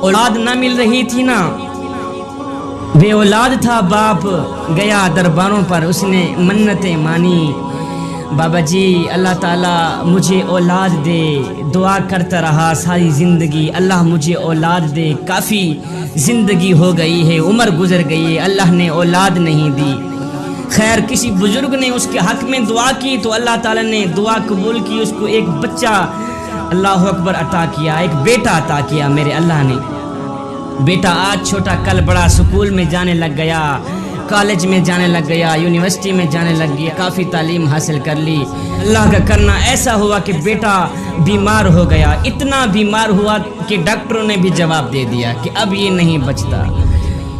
اولاد نہ مل رہی تھی نا، بے اولاد تھا باپ، گیا درباروں پر اس نے منتیں مانی، بابا جی اللہ تعالیٰ مجھے اولاد دے، دعا کرتا رہا ساری زندگی اللہ مجھے اولاد دے، کافی زندگی ہو گئی ہے، عمر گزر گئی ہے، اللہ نے اولاد نہیں دی۔ خیر کسی بزرگ نے اس کے حق میں دعا کی تو اللہ تعالیٰ نے دعا قبول کی، اس کو ایک بچہ اللہ اکبر عطا کیا، ایک بیٹا عطا کیا میرے اللہ نے۔ بیٹا آج چھوٹا کل بڑا، سکول میں جانے لگ گیا، کالج میں جانے لگ گیا، یونیورسٹی میں جانے لگ گیا، کافی تعلیم حاصل کر لی۔ اللہ کا کرنا ایسا ہوا کہ بیٹا بیمار ہو گیا، اتنا بیمار ہوا کہ ڈاکٹروں نے بھی جواب دے دیا کہ اب یہ نہیں بچتا،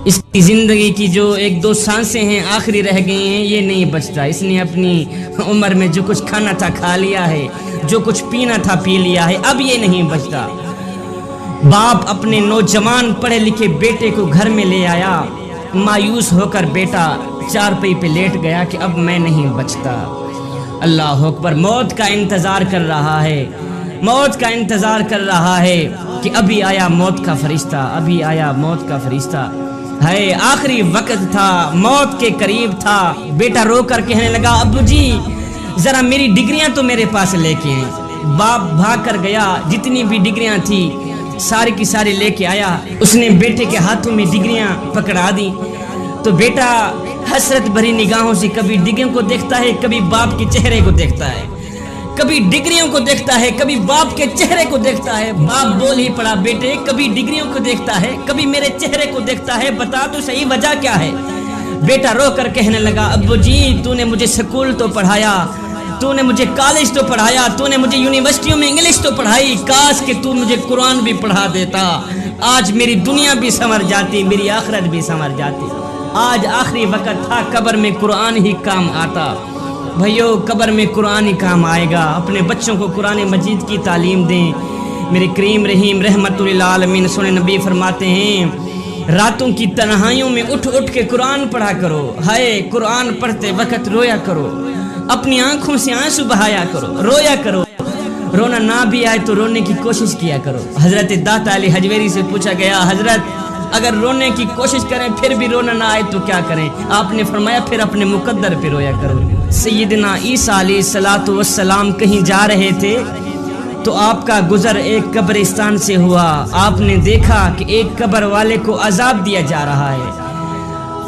اس کی زندگی کی جو ایک دو سانسیں ہیں آخری رہ گئی ہیں، یہ نہیں بچتا، اس نے اپنی عمر میں جو کچھ کھانا تھا کھا لیا ہے، جو کچھ پینا تھا پی لیا ہے، اب یہ نہیں بچتا۔ باپ اپنے نوجوان پڑھے لکھے بیٹے کو گھر میں لے آیا، مایوس ہو کر بیٹا چارپائی پہ لیٹ گیا کہ اب میں نہیں بچتا۔ اللہ اکبر، موت کا انتظار کر رہا ہے، موت کا انتظار کر رہا ہے کہ ابھی آیا موت کا فرشتہ، ابھی آیا موت کا فرشتہ ہے، آخری وقت تھا، موت کے قریب تھا۔ بیٹا رو کر کہنے لگا ابو جی ذرا میری ڈگریاں تو میرے پاس لے کے آئیں۔ باپ بھاگ کر گیا، جتنی بھی ڈگریاں تھی ساری کی ساری لے کے آیا، اس نے بیٹے کے ہاتھوں میں ڈگریاں پکڑا دی تو بیٹا حسرت بھری نگاہوں سے کبھی ڈگریوں کو دیکھتا ہے، کبھی باپ کے چہرے کو دیکھتا ہے، کبھی ڈگریوں کو دیکھتا ہے، کبھی باپ کے چہرے کو دیکھتا ہے۔ باپ بول ہی پڑا بیٹے کبھی ڈگریوں کو دیکھتا ہے، کبھی میرے چہرے کو دیکھتا ہے، بتا تو صحیح وجہ کیا ہے؟ بیٹا رو کر کہنے لگا ابو جی تو نے مجھے سکول تو پڑھایا، تو نے مجھے کالج تو پڑھایا، تو نے مجھے یونیورسٹیوں میں انگلش تو پڑھائی، کاش کہ تو مجھے قرآن بھی پڑھا دیتا، آج میری دنیا بھی سنور جاتی، میری آخرت بھی سنور جاتی۔ آج آخری وقت تھا، قبر میں قرآن ہی کام آتا۔ بھائیو قبر میں قرآن ہی کام آئے گا، اپنے بچوں کو قرآن مجید کی تعلیم دیں۔ میرے کریم رحیم رحمت للعالمین سونے نبی فرماتے ہیں راتوں کی تنہائیوں میں اٹھ اٹھ کے قرآن پڑھا کرو، ہائے قرآن پڑھتے وقت رویا کرو، اپنی آنکھوں سے آنسو بہایا کرو، رویا کرو، رونا نہ بھی آئے تو رونے کی کوشش کیا کرو۔ حضرت داتا علی حجویری سے پوچھا گیا حضرت اگر رونے کی کوشش کریں پھر بھی رونا نہ آئے تو کیا کریں؟ آپ نے فرمایا پھر اپنے مقدر پہ رویا کرو۔ سیدنا عیسیٰ علیہ الصلوۃ والسلام کہیں جا رہے تھے تو آپ کا گزر ایک قبرستان سے ہوا، آپ نے دیکھا کہ ایک قبر والے کو عذاب دیا جا رہا ہے،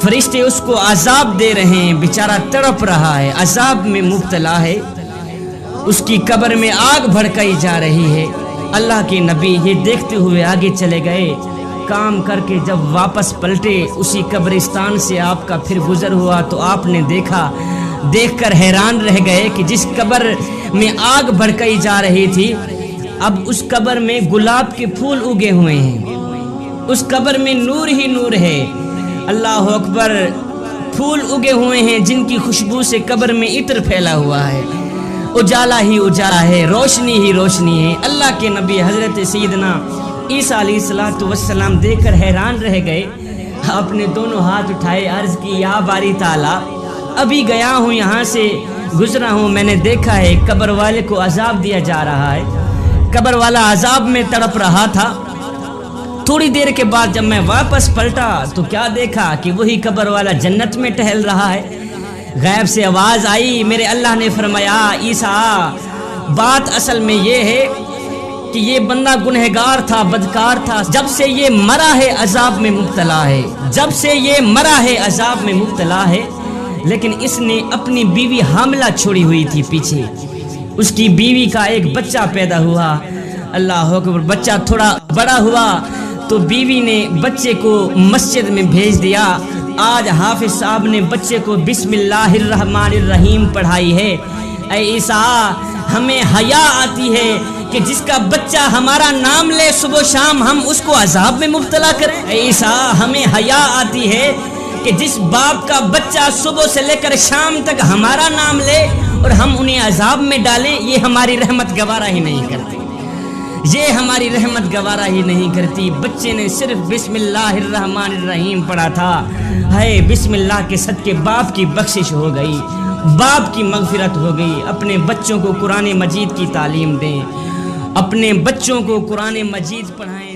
فرشتے اس کو عذاب دے رہے ہیں، بیچارہ تڑپ رہا ہے، عذاب میں مبتلا ہے، اس کی قبر میں آگ بھڑکائی جا رہی ہے۔ اللہ کے نبی یہ دیکھتے ہوئے آگے چلے گئے، کام کر کے جب واپس پلٹے اسی قبرستان سے آپ کا پھر گزر ہوا تو آپ نے دیکھا، دیکھ کر حیران رہ گئے کہ جس قبر میں آگ بھڑکائی جا رہی تھی اب اس قبر میں گلاب کے پھول اگے ہوئے ہیں، اس قبر میں نور ہی نور ہے۔ اللہ اکبر، پھول اگے ہوئے ہیں جن کی خوشبو سے قبر میں عطر پھیلا ہوا ہے، اجالا ہی اجالا ہے، روشنی ہی روشنی ہے۔ اللہ کے نبی حضرت سیدنا عیسیٰ علیہ الصلوۃ والسلام دیکھ کر حیران رہ گئے، آپ نے دونوں ہاتھ اٹھائے، عرض کی یا باری تعالیٰ ابھی گیا ہوں یہاں سے گزرا ہوں، میں نے دیکھا ہے قبر والے کو عذاب دیا جا رہا ہے، قبر والا عذاب میں تڑپ رہا تھا، تھوڑی دیر کے بعد جب میں واپس پلٹا تو کیا دیکھا کہ وہی قبر والا جنت میں ٹہل رہا ہے۔ غیب سے آواز آئی، میرے اللہ نے فرمایا عیسیٰ بات اصل میں یہ ہے کہ یہ بندہ گنہگار تھا، بدکار تھا، جب سے یہ مرا ہے عذاب میں مبتلا ہے، جب سے یہ مرا ہے عذاب میں مبتلا ہے، لیکن اس نے اپنی بیوی حاملہ چھوڑی ہوئی تھی پیچھے، اس کی بیوی کا ایک بچہ پیدا ہوا، اللہ اکبر، بچہ تھوڑا بڑا ہوا تو بیوی نے بچے کو مسجد میں بھیج دیا۔ آج حافظ صاحب نے بچے کو بسم اللہ الرحمن الرحیم پڑھائی ہے۔ اے عیسیٰ ہمیں حیا آتی ہے کہ جس کا بچہ ہمارا نام لے صبح شام ہم اس کو عذاب میں مبتلا کریں؟ اے عیسیٰ ہمیں حیا آتی ہے کہ جس باپ کا بچہ صبح سے لے کر شام تک ہمارا نام لے اور ہم انہیں عذاب میں ڈالیں؟ یہ ہماری رحمت گوارا ہی نہیں کرتی، یہ ہماری رحمت گوارا ہی نہیں کرتی۔ بچے نے صرف بسم اللہ الرحمن الرحیم پڑھا تھا، ہے بسم اللہ کے صدقے باپ کی بخشش ہو گئی، باپ کی مغفرت ہو گئی۔ اپنے بچوں کو قرآن مجید کی تعلیم دیں، اپنے بچوں کو قرآن مجید پڑھائیں،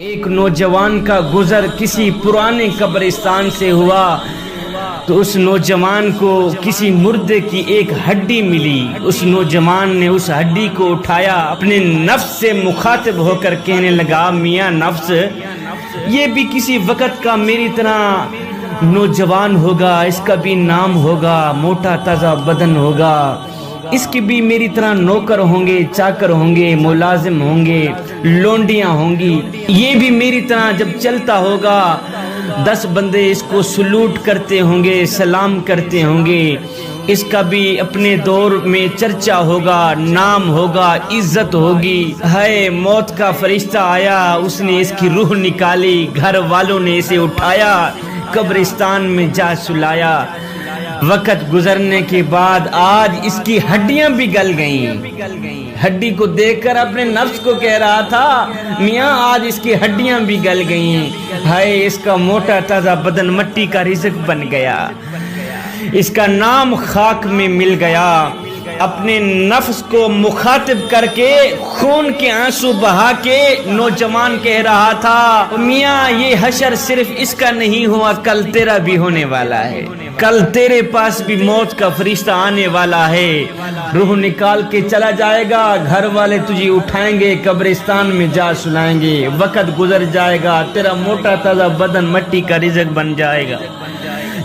ایک نوجوان کا گزر کسی پرانے قبرستان سے ہوا تو اس نوجوان کو کسی مردے کی ایک ہڈی ملی۔ اس نوجوان نے اس ہڈی کو اٹھایا، اپنے نفس سے مخاطب ہو کر کہنے لگا، میاں نفس، یہ بھی کسی وقت کا میری طرح نوجوان ہوگا، اس کا بھی نام ہوگا، موٹا تازہ بدن ہوگا، اس کی بھی میری طرح نوکر ہوں گے، چاکر ہوں گے، ملازم ہوں گے، لونڈیاں ہوں گی، یہ بھی میری طرح جب چلتا ہوگا 10 بندے اس کو سلوٹ کرتے ہوں گے، سلام کرتے ہوں گے، اس کا بھی اپنے دور میں چرچا ہوگا، نام ہوگا، عزت ہوگی۔ ہے موت کا فرشتہ آیا، اس نے اس کی روح نکالی، گھر والوں نے اسے اٹھایا، قبرستان میں جا سلایا۔ وقت گزرنے کے بعد آج اس کی ہڈیاں بھی گل گئیں۔ ہڈی کو دیکھ کر اپنے نفس کو کہہ رہا تھا، میاں آج اس کی ہڈیاں بھی گل گئیں، ہائے اس کا موٹا تازہ بدن مٹی کا رزق بن گیا، اس کا نام خاک میں مل گیا۔ اپنے نفس کو مخاطب کر کے خون کے آنسو بہا کے نوجوان کہہ رہا تھا، میاں یہ حشر صرف اس کا نہیں ہوا، کل تیرا بھی ہونے والا ہے، کل تیرے پاس بھی موت کا فرشتہ آنے والا ہے، روح نکال کے چلا جائے گا، گھر والے تجھے اٹھائیں گے، قبرستان میں جا سلائیں گے، وقت گزر جائے گا، تیرا موٹا تازہ بدن مٹی کا رزق بن جائے گا۔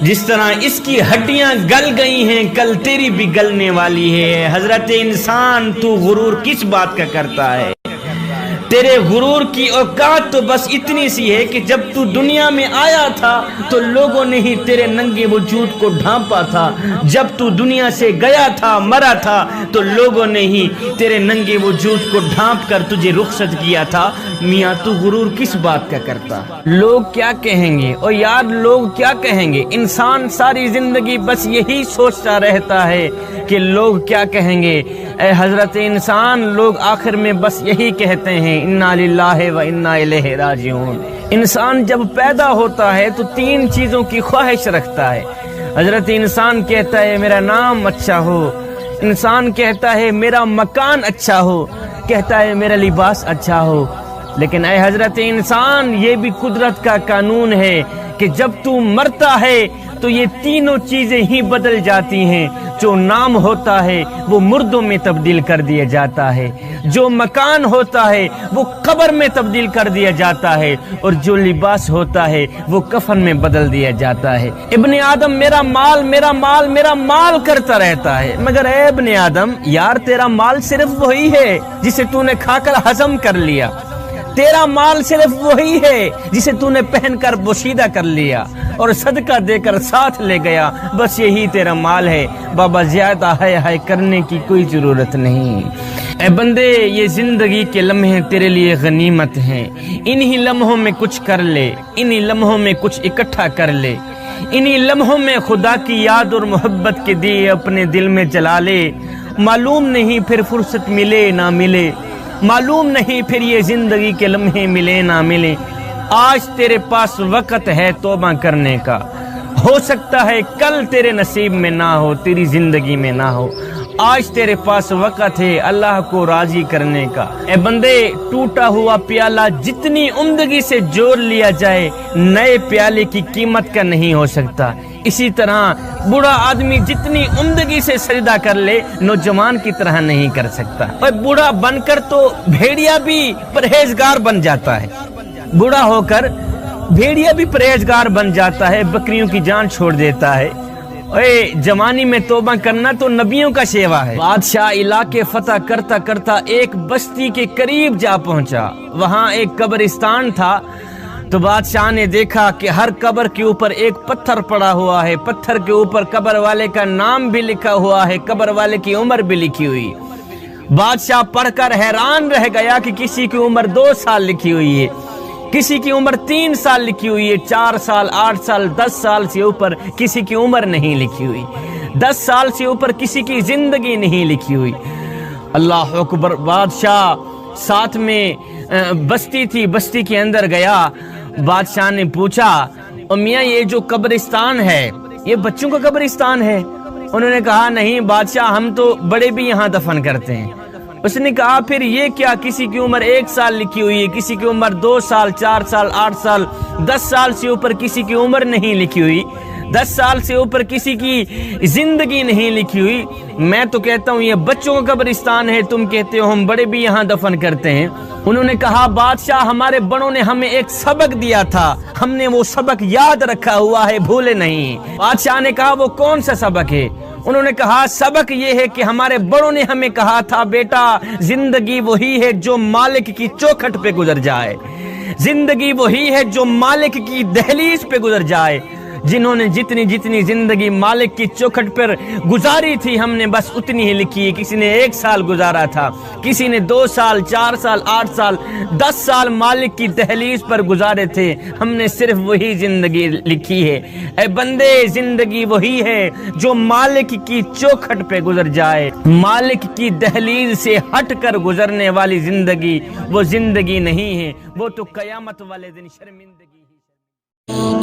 جس طرح اس کی ہڈیاں گل گئی ہیں، کل تیری بھی گلنے والی ہے۔ حضرت انسان تو غرور کس بات کا کرتا ہے؟ تیرے غرور کی اوقات تو بس اتنی سی ہے کہ جب تو دنیا میں آیا تھا تو لوگوں نے ہی تیرے ننگے وجود کو ڈھانپا تھا، جب تو دنیا سے گیا تھا، مرا تھا تو لوگوں نے ہی تیرے ننگے وجود کو ڈھانپ کر تجھے رخصت کیا تھا۔ میاں تو غرور کس بات کا کرتا؟ لوگ کیا کہیں گے؟ اور یار لوگ کیا کہیں گے؟ انسان ساری زندگی بس یہی سوچتا رہتا ہے کہ لوگ کیا کہیں گے۔ اے حضرت انسان، لوگ آخر میں بس یہی کہتے ہیں، انا للہ و انا الیہ راجعون۔ انسان جب پیدا ہوتا ہے تو 3 چیزوں کی خواہش رکھتا ہے۔ حضرت انسان کہتا ہے میرا نام اچھا ہو، انسان کہتا ہے میرا مکان اچھا ہو، کہتا ہے میرا لباس اچھا ہو، لیکن اے حضرت انسان یہ بھی قدرت کا قانون ہے کہ جب تو مرتا ہے تو یہ تینوں چیزیں ہی بدل جاتی ہیں۔ جو نام ہوتا ہے وہ مردوں میں تبدیل کر دیا جاتا ہے، جو مکان ہوتا ہے وہ قبر میں تبدیل کر دیا جاتا ہے، اور جو لباس ہوتا ہے وہ کفن میں بدل دیا جاتا ہے۔ ابن آدم میرا مال میرا مال میرا مال کرتا رہتا ہے، مگر اے ابن آدم یار تیرا مال صرف وہی ہے جسے تو نے کھا کر ہضم کر لیا، تیرا مال صرف وہی ہے جسے تو نے پہن کر بوشیدہ کر لیا اور صدقہ دے کر ساتھ لے گیا، بس یہی تیرا مال ہے۔ بابا زیادہ ہائے کرنے کی کوئی ضرورت نہیں۔ اے بندے یہ زندگی کے لمحے تیرے لیے غنیمت ہیں، انہی لمحوں میں کچھ کر لے، انہی لمحوں میں کچھ اکٹھا کر لے، انہی لمحوں میں خدا کی یاد اور محبت کے دیے اپنے دل میں جلا لے۔ معلوم نہیں پھر فرصت ملے نہ ملے، معلوم نہیں پھر یہ زندگی کے لمحے ملے نہ ملے۔ آج تیرے پاس وقت ہے توبہ کرنے کا، ہو سکتا ہے کل تیرے نصیب میں نہ ہو، تیری زندگی میں نہ ہو۔ آج تیرے پاس وقت ہے اللہ کو راضی کرنے کا۔ اے بندے ٹوٹا ہوا پیالہ جتنی عمدگی سے جوڑ لیا جائے نئے پیالے کی قیمت کا نہیں ہو سکتا۔ اسی طرح بوڑھا آدمی جتنی عمدگی سے سجدہ کر لے نوجوان کی طرح نہیں کر سکتا۔ اور بوڑھا بن کر تو بھیڑیا بھی پرہیزگار بن جاتا ہے، بوڑھا ہو کر بھیڑیا بھی پرہیزگار بن جاتا ہے، بکریوں کی جان چھوڑ دیتا ہے۔ اے جوانی میں توبہ کرنا تو نبیوں کا شیوا ہے۔ بادشاہ علاقے فتح کرتا کرتا ایک بستی کے قریب جا پہنچا، وہاں ایک قبرستان تھا۔ تو بادشاہ نے دیکھا کہ ہر قبر کے اوپر ایک پتھر پڑا ہوا ہے، پتھر کے اوپر قبر والے کا نام بھی لکھا ہوا ہے، قبر والے کی عمر بھی لکھی ہوئی۔ بادشاہ پڑھ کر حیران رہ گیا کہ کسی کی عمر 2 سال لکھی ہوئی ہے، کسی کی عمر 3 سال لکھی ہوئی ہے، 4 سال 8 سال 10 سال سے اوپر کسی کی عمر نہیں لکھی ہوئی، 10 سال سے اوپر کسی کی زندگی نہیں لکھی ہوئی۔ اللہ اکبر۔ بادشاہ ساتھ میں بستی تھی، بستی کے اندر گیا۔ بادشاہ نے پوچھا میاں یہ جو قبرستان ہے یہ بچوں کا قبرستان ہے؟ انہوں نے کہا نہیں بادشاہ، ہم تو بڑے بھی یہاں دفن کرتے ہیں۔ اس نے کہا پھر یہ کیا، کسی کی عمر 1 سال لکھی ہوئی ہے، کسی کی عمر 2 سال 4 سال 8 سال 10 سال سے اوپر کسی کی عمر نہیں لکھی ہوئی، 10 سال سے اوپر کسی کی زندگی نہیں لکھی ہوئی۔ میں تو کہتا ہوں یہ بچوں کا قبرستان ہے، تم کہتے ہو ہم بڑے بھی یہاں دفن کرتے ہیں۔ انہوں نے کہا بادشاہ ہمارے بڑوں نے ہمیں ایک سبق دیا تھا، ہم نے وہ سبق یاد رکھا ہوا ہے، بھولے نہیں۔ بادشاہ نے کہا وہ کون سا سبق ہے؟ انہوں نے کہا سبق یہ ہے کہ ہمارے بڑوں نے ہمیں کہا تھا بیٹا زندگی وہی ہے جو مالک کی چوکھٹ پہ گزر جائے، زندگی وہی ہے جو مالک کی دہلیز پہ گزر جائے۔ جنہوں نے جتنی زندگی مالک کی چوکھٹ پر گزاری تھی ہم نے بس اتنی ہی لکھی ہے۔ کسی نے 1 سال گزارا تھا، کسی نے 2 سال 4 سال 8 سال 10 سال مالک کی دہلیز پر گزارے تھے، ہم نے صرف وہی زندگی لکھی ہے۔ اے بندے زندگی وہی ہے جو مالک کی چوکھٹ پہ گزر جائے، مالک کی دہلیز سے ہٹ کر گزرنے والی زندگی وہ زندگی نہیں ہے، وہ تو قیامت والے دن شرمندگی۔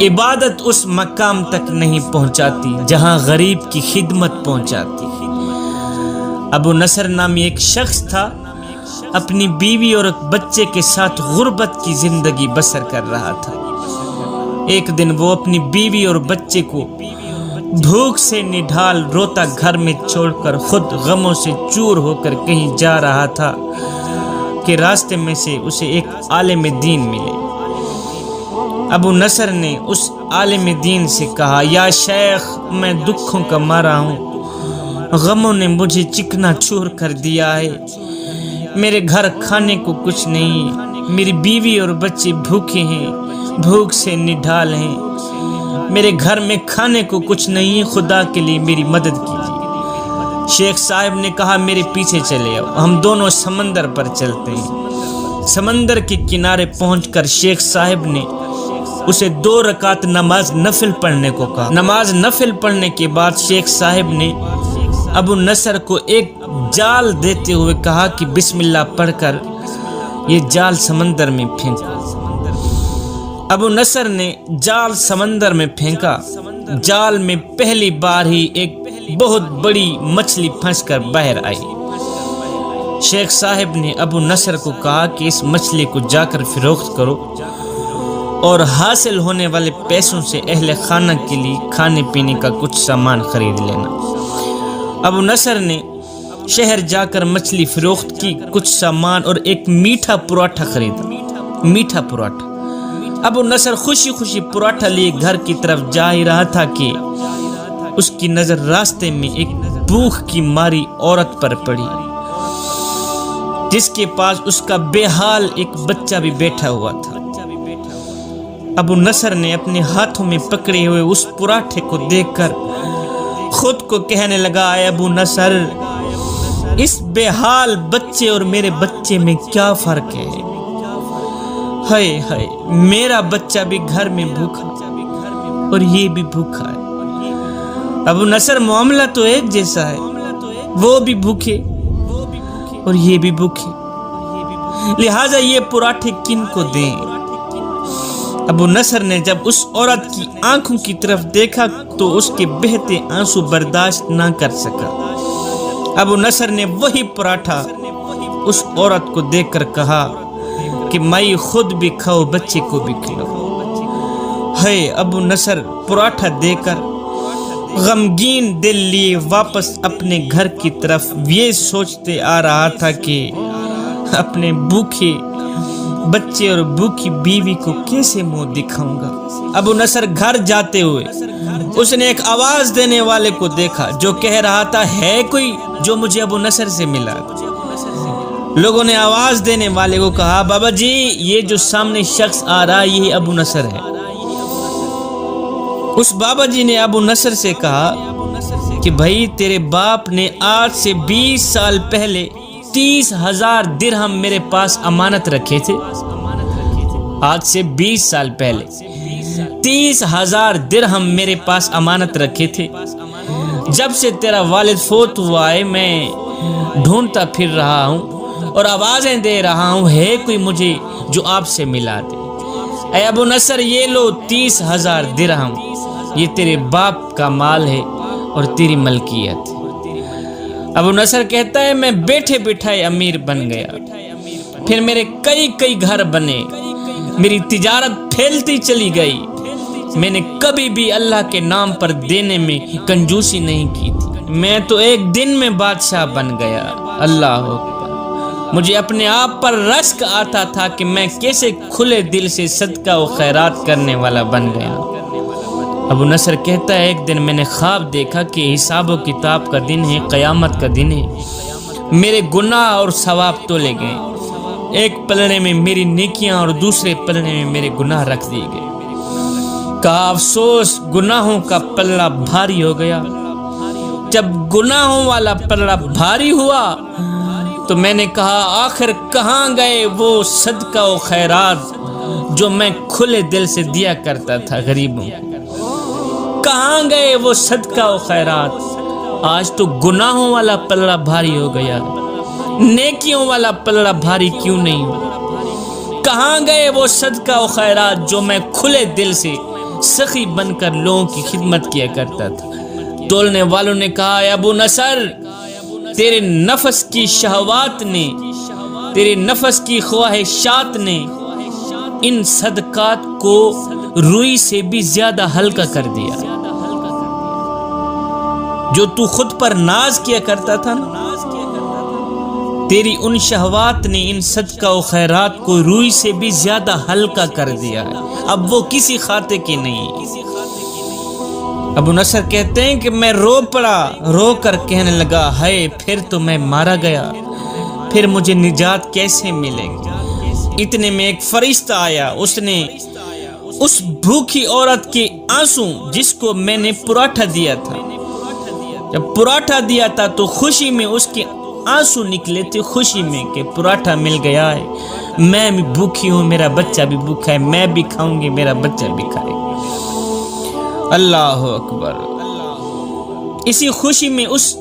عبادت اس مقام تک نہیں پہنچاتی جہاں غریب کی خدمت پہنچاتی۔ ابو نصر نامی ایک شخص تھا، اپنی بیوی اور ایک بچے کے ساتھ غربت کی زندگی بسر کر رہا تھا۔ ایک دن وہ اپنی بیوی اور بچے کو بھوک سے نڈھال روتا گھر میں چھوڑ کر خود غموں سے چور ہو کر کہیں جا رہا تھا کہ راستے میں سے اسے ایک عالم دین ملے۔ ابو نصر نے اس عالم دین سے کہا یا شیخ میں دکھوں کا مارا ہوں، غموں نے مجھے چکنا چور کر دیا ہے، میرے گھر کھانے کو کچھ نہیں، میری بیوی اور بچے بھوکے ہیں، بھوک سے نڈھال ہیں، میرے گھر میں کھانے کو کچھ نہیں، خدا کے لیے میری مدد کیجیے۔ شیخ صاحب نے کہا میرے پیچھے چلے آؤ، ہم دونوں سمندر پر چلتے ہیں۔ سمندر کے کنارے پہنچ کر شیخ صاحب نے اسے 2 رکعت نماز نفل پڑھنے کو کہا۔ نماز نفل پڑھنے کے بعد شیخ صاحب نے ابو نصر کو ایک جال دیتے ہوئے کہا کہ بسم اللہ پڑھ کر یہ جال سمندر میں پھینکو۔ ابو نصر نے جال سمندر میں پھینکا، جال میں پہلی بار ہی ایک بہت بڑی مچھلی پھنس کر باہر آئی۔ شیخ صاحب نے ابو نصر کو کہا کہ اس مچھلی کو جا کر فروخت کرو اور حاصل ہونے والے پیسوں سے اہل خانہ کے لیے کھانے پینے کا کچھ سامان خرید لینا۔ ابو نصر نے شہر جا کر مچھلی فروخت کی، کچھ سامان اور ایک میٹھا پراٹھا خریدا، میٹھا پراٹھا۔ ابو نصر خوشی خوشی پراٹھا لیے گھر کی طرف جا ہی رہا تھا کہ اس کی نظر راستے میں ایک بھوک کی ماری عورت پر پڑی، جس کے پاس اس کا بے حال ایک بچہ بھی بیٹھا ہوا تھا۔ ابو نصر نے اپنے ہاتھوں میں پکڑے ہوئے اس پراٹھے کو دیکھ کر خود کو کہنے لگا اے ابو نصر، اس بے حال بچے اور میرے بچے میں کیا فرق ہے؟ ہائے ہائے، میرا بچہ بھی گھر میں بھوکا اور یہ بھی بھوکا ہے۔ ابو نصر معاملہ تو ایک جیسا ہے، وہ بھی بھوکے اور یہ بھی بھوکے، لہٰذا یہ پراٹھے کن کو دیں؟ ابو نصر نے جب اس عورت کی آنکھوں کی طرف دیکھا تو اس کے بہتے آنسو برداشت نہ کر سکا۔ ابو نصر نے وہی پراٹھا اس عورت کو دیکھ کر کہا کہ مائی خود بھی کھاؤ، بچے کو بھی کھلاؤ۔ ہے ابو نصر پراٹھا دے کر غمگین دل لیے واپس اپنے گھر کی طرف یہ سوچتے آ رہا تھا کہ اپنے بھوکے بچے اور بھوکی بیوی کو کیسے منہ دکھاؤں گا۔ ابو نصر گھر جاتے ہوئے اس نے ایک آواز دینے والے کو دیکھا جو کہہ رہا تھا ہے کوئی جو مجھے ابو نصر سے ملا؟ لوگوں نے آواز دینے والے کو کہا بابا جی یہ جو سامنے شخص آ رہا ہے یہ ابو نصر ہے۔ اس بابا جی نے ابو نصر سے کہا کہ بھائی تیرے باپ نے آج سے 20 سال پہلے 30,000 درہم میرے پاس امانت رکھے تھے۔ آج سے 20 سال پہلے 30,000 درہم میرے پاس امانت رکھے تھے۔ جب سے تیرا والد فوت ہوا ہے میں ڈھونڈتا پھر رہا ہوں اور آوازیں دے رہا ہوں ہے کوئی مجھے جو آپ سے ملا دے۔ اے ابو نصر یہ لو 30,000 درہم، یہ تیرے باپ کا مال ہے اور تیری ملکیت ہے۔ ابو نصر کہتا ہے میں بیٹھے بٹھائے امیر بن گیا، پھر میرے کئی گھر بنے، میری تجارت پھیلتی چلی گئی، میں نے کبھی بھی اللہ کے نام پر دینے میں کنجوسی نہیں کی تھی، میں تو ایک دن میں بادشاہ بن گیا۔ اللہ اکبر۔ مجھے اپنے آپ پر رشک آتا تھا کہ میں کیسے کھلے دل سے صدقہ و خیرات کرنے والا بن گیا۔ ابو نصر کہتا ہے ایک دن میں نے خواب دیکھا کہ حساب و کتاب کا دن ہے، قیامت کا دن ہے، میرے گناہ اور ثواب تولے گئے، ایک پلڑے میں میری نیکیاں اور دوسرے پلڑے میں میرے گناہ رکھ دیے گئے۔ کہا افسوس، گناہوں کا پلڑا بھاری ہو گیا۔ جب گناہوں والا پلڑا بھاری ہوا تو میں نے کہا آخر کہاں گئے وہ صدقہ و خیرات جو میں کھلے دل سے دیا کرتا تھا غریبوں کو؟ کہاں گئے وہ صدقہ و خیرات؟ آج تو گناہوں والا پلڑا بھاری ہو گیا، نیکیوں والا پلڑا بھاری کیوں نہیں ہوا؟ کہاں گئے وہ صدقہ و خیرات جو میں کھلے دل سے سخی بن کر لوگوں کی خدمت کیا کرتا تھا؟ تولنے والوں نے کہا اے ابو نصر، تیرے نفس کی شہوات نے، تیرے نفس کی خواہشات نے ان صدقات کو روئی سے بھی زیادہ ہلکا کر دیا۔ جو تو خود پر ناز کیا کرتا تھا نا، تیری ان شہوات نے ان صدقہ و خیرات کو روئی سے بھی زیادہ ہلکا کر دیا ہے، اب وہ کسی خاطر کی نہیں۔ ابو نصر کہتے ہیں کہ میں رو پڑا، رو کر کہنے لگا ہائے پھر تو میں مارا گیا، پھر مجھے نجات کیسے ملے گی؟ اتنے میں ایک فرشتہ آیا، اس نے اس بھوکی عورت کے آنسو جس کو میں نے پراٹھا دیا تھا، جب پراٹھا دیا تھا تو خوشی میں اس کے آنسو نکلے تھے، خوشی میں کہ پراٹھا مل گیا ہے، میں بھی بھوکی ہوں، میرا بچہ بھی بھوکا ہے، میں بھی کھاؤں گی، میرا بچہ بھی کھائے گا۔ اللہ اکبر۔ اسی خوشی میں اس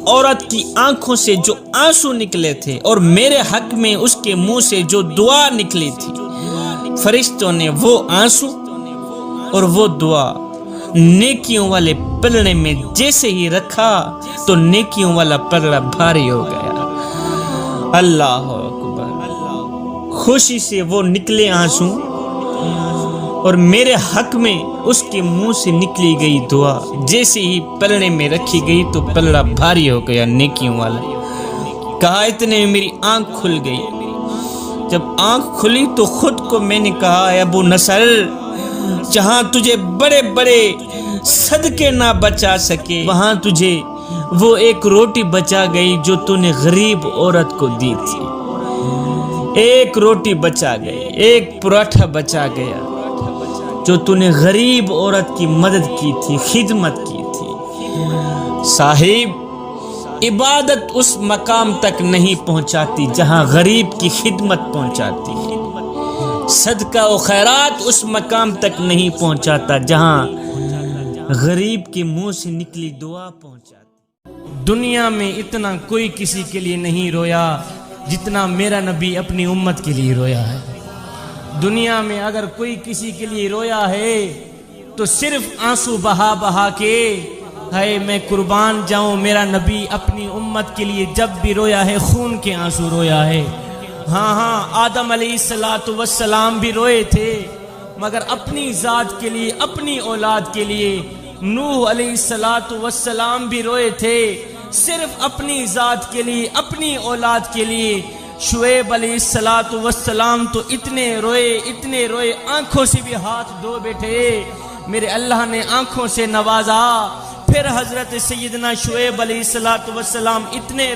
عورت کی آنکھوں سے جو آنسو نکلے تھے اور میرے حق میں اس کے منہ سے جو دعا نکلی تھی، فرشتوں نے وہ آنسو اور وہ دعا نیکیوں والے پلڑے میں جیسے ہی رکھا تو نیکیوں والا پلڑا بھاری ہو گیا۔ اللہ اکبر۔ خوشی سے وہ نکلے آنسو اور میرے حق میں اس کے منہ سے نکلی گئی دعا جیسے ہی پلڑے میں رکھی گئی تو پلڑا بھاری ہو گیا نیکیوں والا۔ کہا اتنے میں میری آنکھ کھل گئی۔ جب آنکھ کھلی تو خود کو میں نے کہا اے ابو نصر، جہاں تجھے بڑے بڑے صدقے نہ بچا سکے وہاں تجھے وہ ایک روٹی بچا گئی جو تو نے غریب عورت کو دی تھی۔ ایک روٹی بچا گئی، ایک پراٹھا بچا گیا جو تو نے غریب عورت کی مدد کی تھی، خدمت کی تھی۔ صاحب، عبادت اس مقام تک نہیں پہنچاتی جہاں غریب کی خدمت پہنچاتی ہے، صدقہ و خیرات اس مقام تک نہیں پہنچاتا جہاں غریب کے منہ سے نکلی دعا پہنچاتی۔ دنیا میں اتنا کوئی کسی کے لیے نہیں رویا جتنا میرا نبی اپنی امت کے لیے رویا ہے۔ دنیا میں اگر کوئی کسی کے لیے رویا ہے تو صرف آنسو بہا بہا کے ہے میں قربان جاؤں، میرا نبی اپنی امت کے لیے جب بھی رویا ہے خون کے آنسو رویا ہے۔ ہاں آدم علیہ السلام بھی روئے تھے مگر اپنی ذات کے لیے، اپنی اولاد کے لیے۔ نوح علیہ السلام بھی روئے تھے صرف اپنی ذات کے لیے، اپنی اولاد کے لیے۔ شعیب علیہ السلام تو اتنے روئے آنکھوں سے بھی ہاتھ دھو بیٹھے، میرے اللہ نے آنکھوں سے نوازا۔ پھر حضرت سیدنا شعیب علیہ السلام اتنے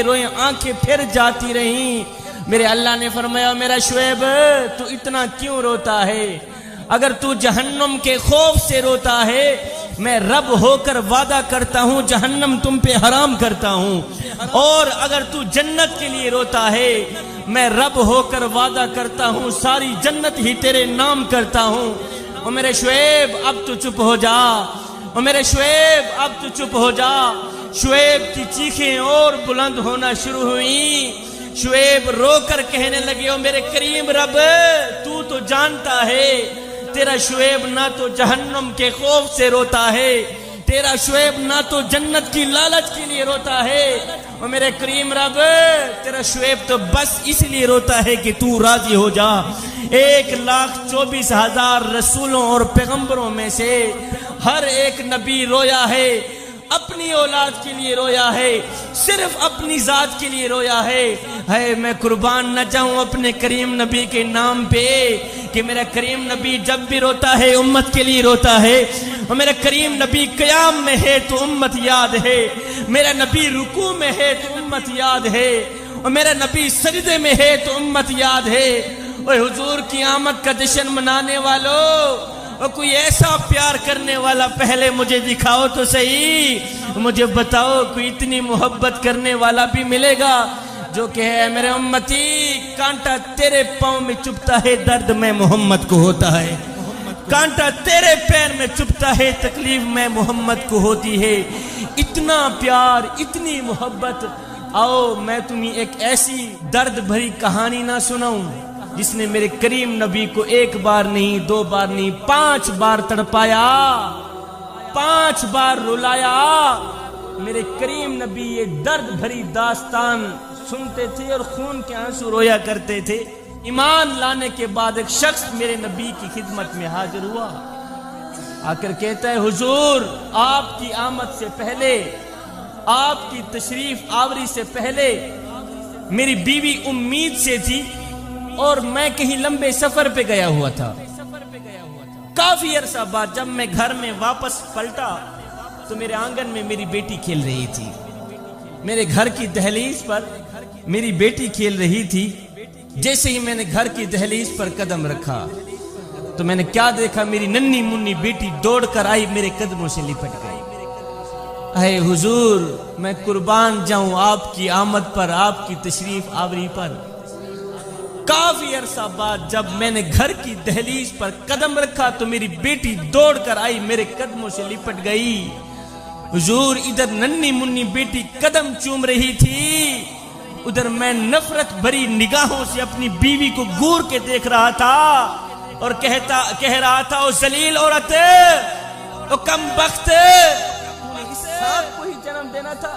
روئے آنکھیں پھر جاتی رہیں، میرے اللہ نے فرمایا میرا شعیب تو اتنا کیوں روتا ہے؟ اگر تو جہنم کے خوف سے روتا ہے میں رب ہو کر وعدہ کرتا ہوں جہنم تم پہ حرام کرتا ہوں، اور اگر تو جنت کے لیے روتا ہے میں رب ہو کر وعدہ کرتا ہوں ساری جنت ہی تیرے نام کرتا ہوں۔ اور میرے شعیب اب تو چپ ہو جا، اور میرے شعیب اب تو چپ ہو جا۔ شعیب کی چیخیں اور بلند ہونا شروع ہوئیں، شعیب رو کر کہنے لگے او میرے کریم رب تو جانتا ہے تیرا شعیب نہ تو جہنم کے خوف سے روتا ہے، تیرا شعیب نہ تو جنت کی لالچ کے لیے روتا ہے، اور میرے کریم رب تیرا شعیب تو بس اس لیے روتا ہے کہ تو راضی ہو جا۔ 1,24,000 رسولوں اور پیغمبروں میں سے ہر ایک نبی رویا ہے، اپنی اولاد کے لیے رویا ہے، صرف اپنی ذات کے لیے رویا ہے۔ میں قربان نہ جاؤں اپنے کریم نبی کے نام پہ کہ میرا کریم نبی جب بھی روتا ہے امت کے لیے روتا ہے، اور میرا کریم نبی قیام میں ہے تو امت یاد ہے، میرا نبی رکوع میں ہے تو امت یاد ہے، اور میرا نبی سجدے میں ہے تو امت یاد ہے۔ اور حضور کی آمد کا جشن منانے والوں، اور کوئی ایسا پیار کرنے والا پہلے مجھے دکھاؤ تو صحیح، مجھے بتاؤ کوئی اتنی محبت کرنے والا بھی ملے گا جو کہ ہے میرے امتی کانٹا تیرے پاؤں میں چبھتا ہے درد میں محمد کو ہوتا ہے، کانٹا تیرے پیر میں چبھتا ہے تکلیف میں محمد کو ہوتی ہے۔ اتنا پیار، اتنی محبت۔ آؤ میں تمہیں ایک ایسی درد بھری کہانی نہ سناؤں جس نے میرے کریم نبی کو 1 بار نہیں، 2 بار نہیں، 5 بار تڑپایا، 5 بار رلایا۔ میرے کریم نبی یہ درد بھری داستان سنتے تھے اور خون کے آنسو رویا کرتے تھے۔ ایمان لانے کے بعد ایک شخص میرے نبی کی خدمت میں حاضر ہوا، آ کر کہتا ہے حضور آپ کی آمد سے پہلے، آپ کی تشریف آوری سے پہلے میری بیوی امید سے تھی اور میں کہیں لمبے سفر پہ گیا ہوا تھا۔ کافی عرصہ بعد جب میں گھر میں واپس پلٹا تو میرے آنگن میں میری بیٹی کھیل رہی تھی، میرے گھر کی دہلیز پر میری بیٹی کھیل رہی تھی۔ جیسے ہی میں نے گھر کی دہلیز پر قدم رکھا تو میں نے کیا دیکھا، میری ننھی منی بیٹی دوڑ کر آئی، میرے قدموں سے لپٹ گئی۔ اے حضور میں قربان جاؤں آپ کی آمد پر، آپ کی تشریف آوری پر۔ کافی عرصہ بعد جب میں نے گھر کی دہلیز پر قدم رکھا تو میری بیٹی دوڑ کر آئی، میرے قدموں سے لپٹ گئی۔ حضور ادھر ننھی منی بیٹی قدم چوم رہی تھی، ادھر میں نفرت بھری نگاہوں سے اپنی بیوی کو گور کے دیکھ رہا تھا اور کہہ رہا تھا او ذلیل عورت، او کم بخت، تو نے اس سانپ کو ہی جنم دینا تھا،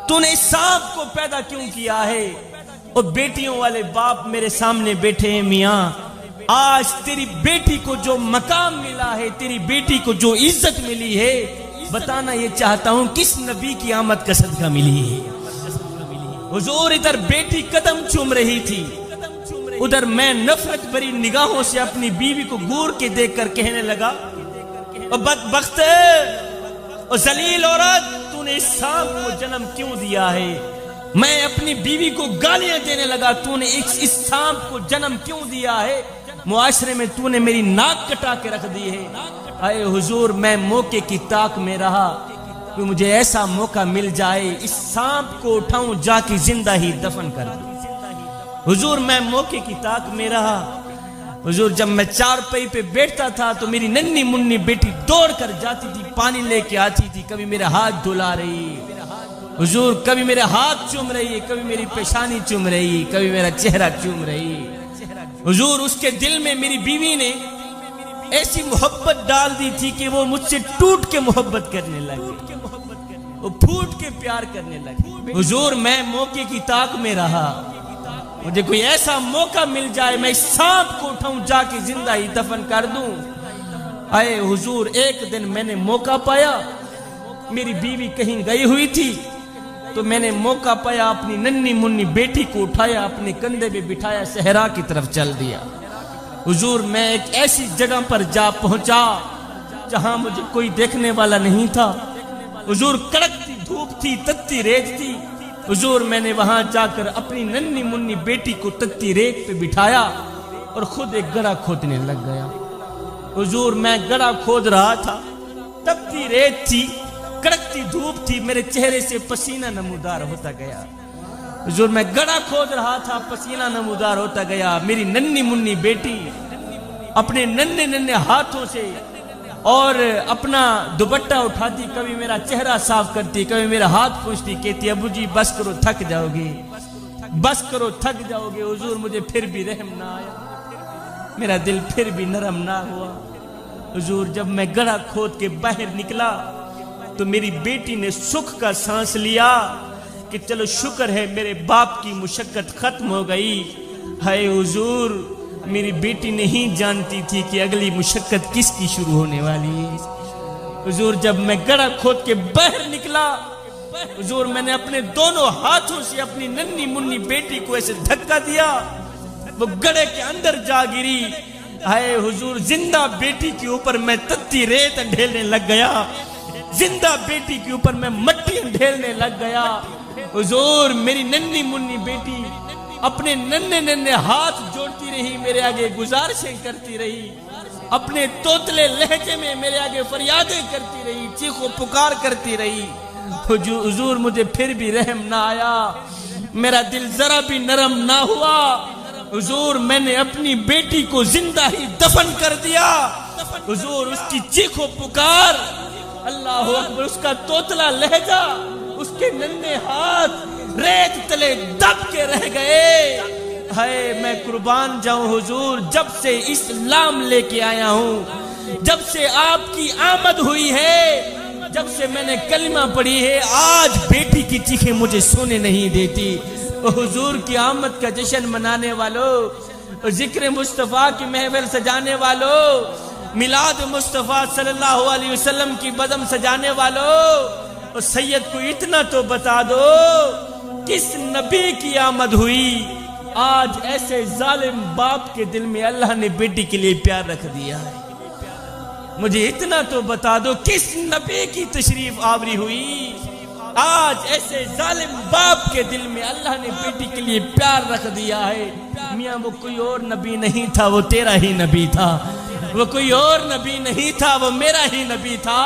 تو نے اس سانپ کو پیدا کیوں کیا ہے؟ اور بیٹیوں والے باپ میرے سامنے بیٹھے ہیں میاں، آج تیری بیٹی کو جو مقام ملا ہے، تیری بیٹی کو جو عزت ملی ہے، بتانا یہ چاہتا ہوں کس نبی کی آمد کا صدقہ ملی ہے۔ حضور ادھر بیٹی قدم چوم رہی تھی، ادھر میں نفرت بھری نگاہوں سے اپنی بیوی کو گور کے دیکھ کر کہنے لگا اور بدبخت اور ذلیل عورت، تو نے اس سانپ کو جنم کیوں دیا ہے؟ میں اپنی بیوی کو گالیاں دینے لگا، تو نے اس سانپ کو جنم کیوں دیا ہے؟ معاشرے میں تو نے میری ناک کٹا کے رکھ دی ہے۔ اے حضور میں موقع کی تاک میں رہا کہ مجھے ایسا موقع مل جائے اس سانپ کو اٹھاؤں جا کے زندہ ہی دفن کر دوں۔ حضور میں موقع کی تاک میں رہا۔ حضور جب میں چارپائی پہ بیٹھتا تھا تو میری ننھی منی بیٹی دوڑ کر جاتی تھی، پانی لے کے آتی تھی، کبھی میرا ہاتھ دھلا رہی، حضور کبھی میرے ہاتھ چوم رہی، کبھی میری پیشانی چوم رہی، کبھی میرا چہرہ چوم رہی۔ حضور اس کے دل میں میری بیوی نے ایسی محبت ڈال دی تھی کہ وہ مجھ سے ٹوٹ کے محبت کرنے لگی، وہ پھوٹ کے پیار کرنے لگی۔ حضور میں موقع کی تاک میں رہا، مجھے کوئی ایسا موقع مل جائے میں اس سانپ کو اٹھاؤں جا کے زندہ ہی دفن کر دوں۔ اے حضور ایک دن میں نے موقع پایا، میری بیوی کہیں گئی ہوئی تھی تو میں نے موقع پایا، اپنی ننھی منی بیٹی کو اٹھایا، اپنے کندھے پہ بٹھایا، صحرا کی طرف چل دیا۔ حضور میں ایک ایسی جگہ پر جا پہنچا جہاں مجھے کوئی دیکھنے والا نہیں تھا۔ حضور کڑکتی دھوپ تھی، تتی ریت تھی۔ حضور میں نے وہاں جا کر اپنی ننھی منی بیٹی کو تتی ریت پہ بٹھایا اور خود ایک گڑھا کھودنے لگ گیا۔ حضور میں گڑھا کھود رہا تھا، تپتی ریت تھی، کڑکتی دھوپ تھی، میرے چہرے سے پسینہ نمودار ہوتا گیا۔ حضور میں گڑھا کھود رہا تھا، پسینہ نمودار ہوتا گیا۔ میری ننھی منی بیٹی اپنے ننھے ننھے ہاتھوں سے اور اپنا دوپٹہ اٹھاتی، کبھی میرا چہرہ صاف کرتی، کبھی میرا ہاتھ پوچھتی، کہتی ابو جی بس کرو تھک جاؤ گے، بس کرو تھک جاؤ گے۔ حضور مجھے پھر بھی رحم نہ آیا، میرا دل پھر بھی نرم نہ ہوا۔ حضور جب میں گڑھا کھود کے باہر نکلا تو میری بیٹی نے سکھ کا سانس لیا کہ چلو شکر ہے میرے باپ کی مشقت ختم ہو گئی. ہائے حضور میری بیٹی نہیں جانتی تھی کہ اگلی مشقت کس کی شروع ہونے والی ہے. حضور جب میں گڑھا کھود کے باہر نکلا حضور میں نے اپنے دونوں ہاتھوں سے اپنی ننھی منی بیٹی کو ایسے دھکا دیا, وہ گڑھے کے اندر جا گری. ہائے حضور زندہ بیٹی کے اوپر میں تتی ریت ڈھیلنے لگ گیا, زندہ بیٹی کے اوپر میں مٹی ڈھیلنے لگ گیا. حضور میری ننھی منی بیٹی اپنے ننھے ننھے ہاتھ جوڑتی رہی, میرے آگے گزارشیں کرتی رہی, اپنے توتلے لہجے میں میرے آگے فریادیں کرتی رہی, چیخ و پکار کرتی رہی. حضور مجھے پھر بھی رحم نہ آیا, میرا دل ذرا بھی نرم نہ ہوا. حضور میں نے اپنی بیٹی کو زندہ ہی دفن کر دیا. حضور اس کی چیخ و پکار, اللہ اکبر, اس کا توتلا لہجہ, اس کے ننھے ہاتھ ریت تلے دب کے رہ گئے. ہائے میں قربان جاؤں حضور, جب سے اسلام لے کے آیا ہوں, جب سے آپ کی آمد ہوئی ہے, جب سے میں نے کلمہ پڑھی ہے, آج بیٹی کی چیخیں مجھے سونے نہیں دیتی. حضور کی آمد کا جشن منانے والوں, ذکر مصطفیٰ کی محفل سجانے والوں, میلاد مصطفیٰ صلی اللہ علیہ وسلم کی بزم سجانے والوں, اور سید کو اتنا تو بتا دو کس نبی کی آمد ہوئی. آج ایسے ظالم باپ کے دل میں اللہ نے بیٹی کے لیے پیار رکھ دیا ہے. مجھے اتنا تو بتا دو کس نبی کی تشریف آوری ہوئی. آج ایسے ظالم باپ کے دل میں اللہ نے بیٹی کے لیے پیار رکھ دیا ہے. میاں وہ کوئی اور نبی نہیں تھا, وہ تیرا ہی نبی تھا. وہ کوئی اور نبی نہیں تھا, وہ میرا ہی نبی تھا.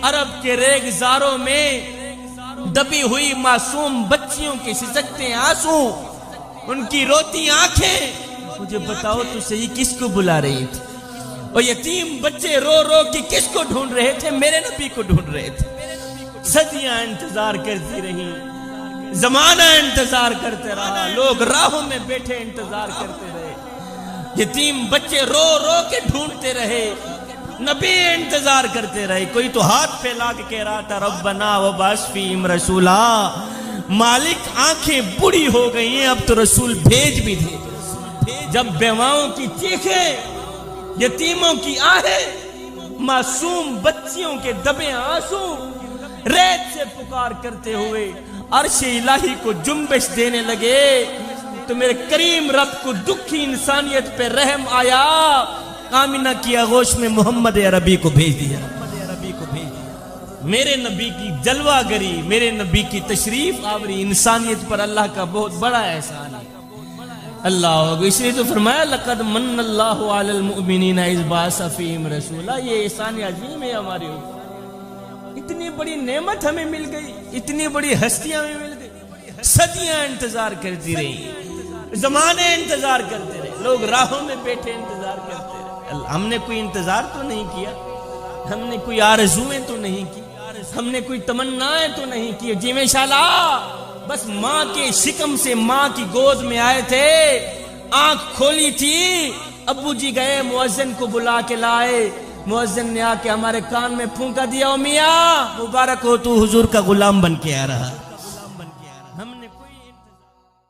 عرب کے ریگزاروں میں دبی ہوئی معصوم بچیوں کے سسکتے آنسو, ان کی روتی آنکھیں, مجھے بتاؤ تو صحیح کس کو بلا رہی تھی؟ اور یتیم بچے رو رو کے کس کو ڈھونڈ رہے تھے؟ میرے نبی کو ڈھونڈ رہے تھے. صدیاں انتظار کرتی رہی, زمانہ انتظار کرتے رہا, لوگ راہوں میں بیٹھے انتظار کرتے رہے, یتیم بچے رو رو کے ڈھونڈتے رہے, نبی انتظار کرتے رہے. کوئی تو ہاتھ پھیلا کے کہہ رہا تھا ربنا وبعث فیہم رسولا, مالک آنکھیں بڑی ہو گئی ہیں, اب تو رسول بھیج بھی دے. جب بیواؤں کی چیخیں, یتیموں کی آہیں, معصوم بچیوں کے دبے آنسو ریت سے پکار کرتے ہوئے عرش الہی کو جنبش دینے لگے, تو میرے کریم رب کو دکھی انسانیت پہ رحم آیا. آمینہ کی آغوش میں محمد عربی کو بھیج دیا. میرے نبی کی جلوہ گری, میرے نبی کی تشریف آوری انسانیت پر اللہ کا بہت بڑا احسان ہے. اللہ, اس لیے تو فرمایا لقد من اللہ علی المؤمنین اذ بعث فیہم رسولا. یہ احسان عظیم ہے ہمارے اوپر. اتنی بڑی نعمت ہمیں مل گئی, اتنی بڑی ہستیاں ہمیں مل گئی. صدیاں انتظار کرتی رہی, زمانے انتظار کرتے رہے, لوگ راہوں میں بیٹھے انتظار کرتے رہے. ہم نے کوئی انتظار تو نہیں کیا, ہم نے کوئی آرزویں تو نہیں کی, ہم نے کوئی تمنائیں تو نہیں کی. جی میں شالا بس ماں کے شکم سے ماں کی گود میں آئے تھے, آنکھ کھولی تھی, ابو جی گئے مؤذن کو بلا کے لائے. مؤذن نے آ کے ہمارے کان میں پھونکا دیا, او میاں مبارک ہو, تو حضور کا غلام بن کے آ رہا.